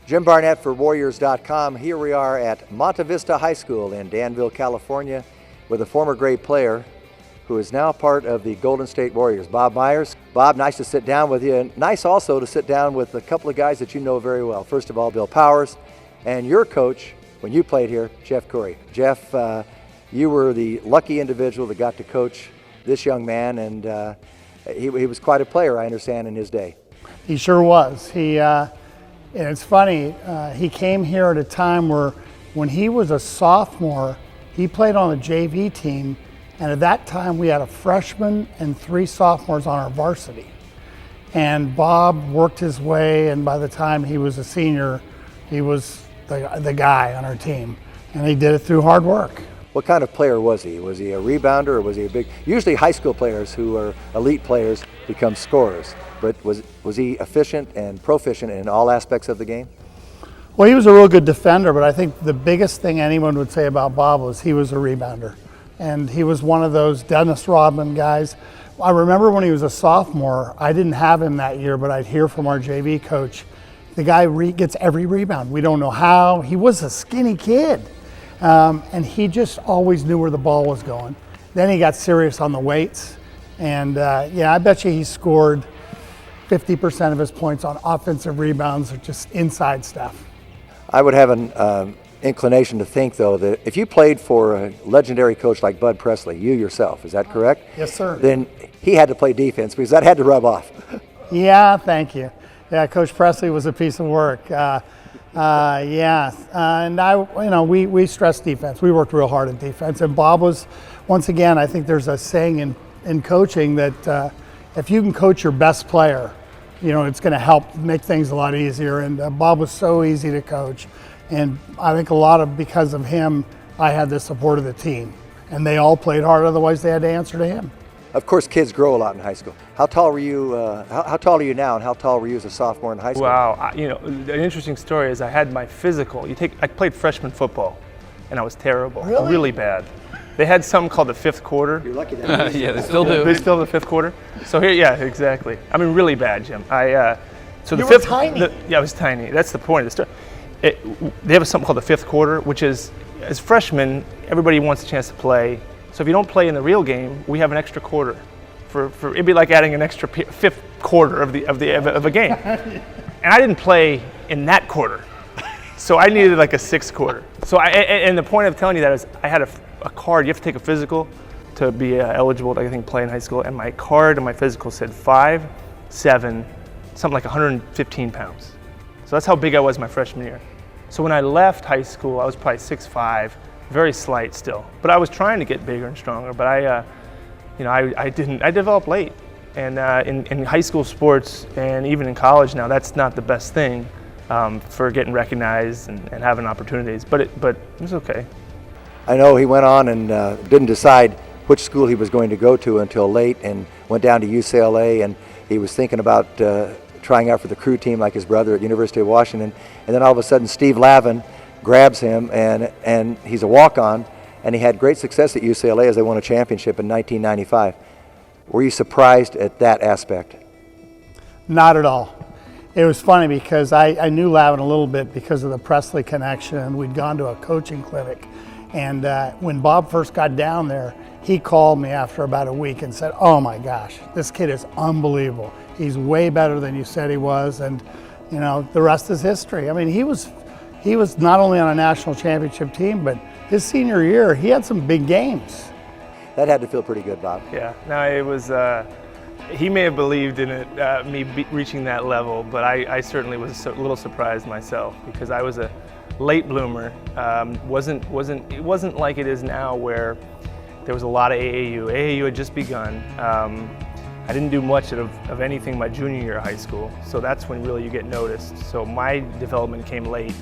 Jim Barnett for Warriors.com. Here we are at Monte Vista High School in Danville, California, with a former great player who is now part of the Golden State Warriors, Bob Myers. Bob, nice to sit down with you, and nice also to sit down with a couple of guys that you know very well. First of all, Bill Powers, and your coach, when you played here, Jeff Curry. Jeff, you were the lucky individual that got to coach this young man, and he was quite a player, I understand, in his day. He sure was. And it's funny, he came here at a time where when he was a sophomore, he played on the JV team, and at that time we had a freshman and 3 sophomores on our varsity. And Bob worked his way, and by the time he was a senior, he was the guy on our team. And he did it through hard work. What kind of player was he? Was he a rebounder, or was he a big? Usually high school players who are elite players become scorers. But was he efficient and proficient in all aspects of the game? Well, he was a real good defender, but I think the biggest thing anyone would say about Bob was he was a rebounder. And he was one of those Dennis Rodman guys. I remember when he was a sophomore, I didn't have him that year, but I'd hear from our JV coach, the guy gets every rebound. We don't know how. He was a skinny kid. And he just always knew where the ball was going. Then he got serious on the weights. And yeah, I bet you he scored 50% of his points on offensive rebounds or just inside stuff. I would have an inclination to think, though, that if you played for a legendary coach like Bud Presley, you yourself, is that correct? Yes, sir. Then he had to play defense because that had to rub off. Yeah, thank you. Yeah, Coach Presley was a piece of work. And we stressed defense. We worked real hard at defense. And Bob was, once again, I think there's a saying in coaching that if you can coach your best player, it's going to help make things a lot easier. And Bob was so easy to coach. And I think because of him, I had the support of the team. And they all played hard, otherwise they had to answer to him. Of course, kids grow a lot in high school. How tall were you? How tall are you now, and how tall were you as a sophomore in high school? Wow, an interesting story is I had my physical. I played freshman football, and I was terrible, really bad. They had something called the 5th quarter. You're lucky that. Yeah, they still do. They still have the 5th quarter. So here, yeah, exactly. I mean, really bad, Jim. You were tiny. Yeah, I was tiny. That's the point of the story. They have something called the 5th quarter, which is, as freshmen, everybody wants a chance to play. So if you don't play in the real game, we have an extra quarter. It'd be like adding an extra 5th quarter of a game. And I didn't play in that quarter, so I needed like a 6th quarter. So and the point of telling you that is, I had a card. You have to take a physical to be eligible to, I think, play in high school. And my card and my physical said 5'7", something like 115 pounds. So that's how big I was my freshman year. So when I left high school, I was probably 6'5". Very slight still, but I was trying to get bigger and stronger. But I didn't. I developed late, and in high school sports and even in college now, that's not the best thing for getting recognized and having opportunities. But it was okay. I know he went on and didn't decide which school he was going to go to until late, and went down to UCLA, and he was thinking about trying out for the crew team like his brother at University of Washington, and then all of a sudden Steve Lavin grabs him, and he's a walk-on, and he had great success at UCLA as they won a championship in 1995. Were you surprised at that aspect? Not at all. It was funny because I knew Lavin a little bit because of the Presley connection, and we'd gone to a coaching clinic. And when Bob first got down there, he called me after about a week and said, "Oh my gosh, this kid is unbelievable. He's way better than you said he was." And the rest is history. I mean, he was not only on a national championship team, but his senior year, he had some big games. That had to feel pretty good, Bob. Yeah, no, it was, he may have believed in it, reaching that level, but I certainly was a little surprised myself because I was a late bloomer. It wasn't like it is now where there was a lot of AAU. AAU had just begun. I didn't do much of anything my junior year of high school, so that's when really you get noticed. So my development came late,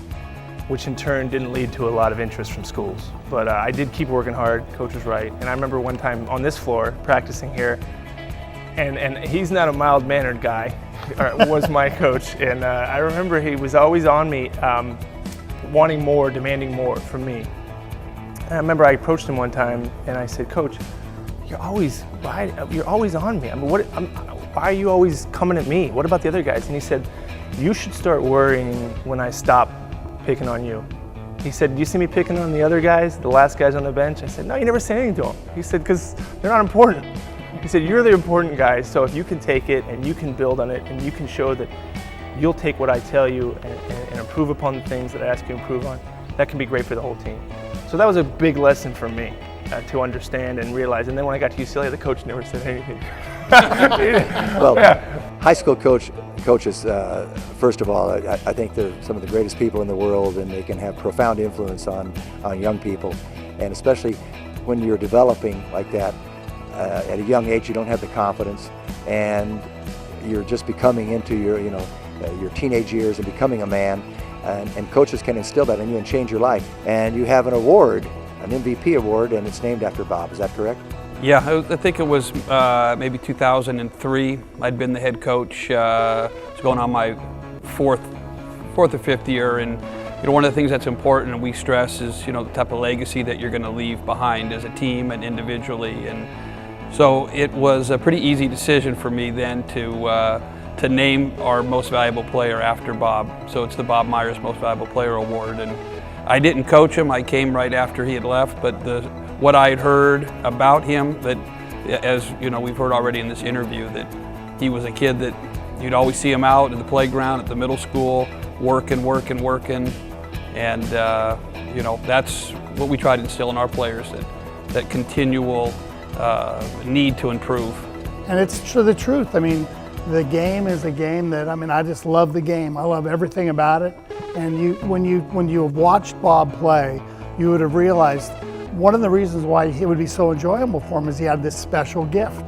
which in turn didn't lead to a lot of interest from schools. But I did keep working hard, coach was right. And I remember one time on this floor, practicing here, and he's not a mild-mannered guy, was my coach. And I remember he was always on me, wanting more, demanding more from me. And I remember I approached him one time and I said, "Coach, you're always on me. I mean, why are you always coming at me? What about the other guys?" And he said, you should start worrying when I stop picking on you. He said, do you see me picking on the other guys, the last guys on the bench? I said, no, you never say anything to them. He said, because they're not important. He said, you're the important guy, so if you can take it and you can build on it and you can show that you'll take what I tell you and improve upon the things that I ask you to improve on, that can be great for the whole team. So that was a big lesson for me to understand and realize. And then when I got to UCLA, the coach never said anything. Well, high school coaches, first of all, I think they're some of the greatest people in the world, and they can have profound influence on young people. And especially when you're developing like that, at a young age, you don't have the confidence, and you're just becoming into your, your teenage years and becoming a man. And coaches can instill that in you and change your life. And you have an award, an MVP award, and it's named after Bob. Is that correct? Yeah, I think it was maybe 2003. I'd been the head coach. It's going on my fourth or fifth year, and one of the things that's important and we stress is the type of legacy that you're going to leave behind as a team and individually. And so it was a pretty easy decision for me then to name our most valuable player after Bob. So it's the Bob Myers Most Valuable Player Award. And I didn't coach him. I came right after he had left, but what I had heard about him, that as we've heard already in this interview, that he was a kid that you'd always see him out at the playground at the middle school, working, and that's what we try to instill in our players, that continual need to improve. And it's the truth. I mean, the game is a game that, I just love the game. I love everything about it. And when you have watched Bob play, you would have realized one of the reasons why it would be so enjoyable for him is he had this special gift.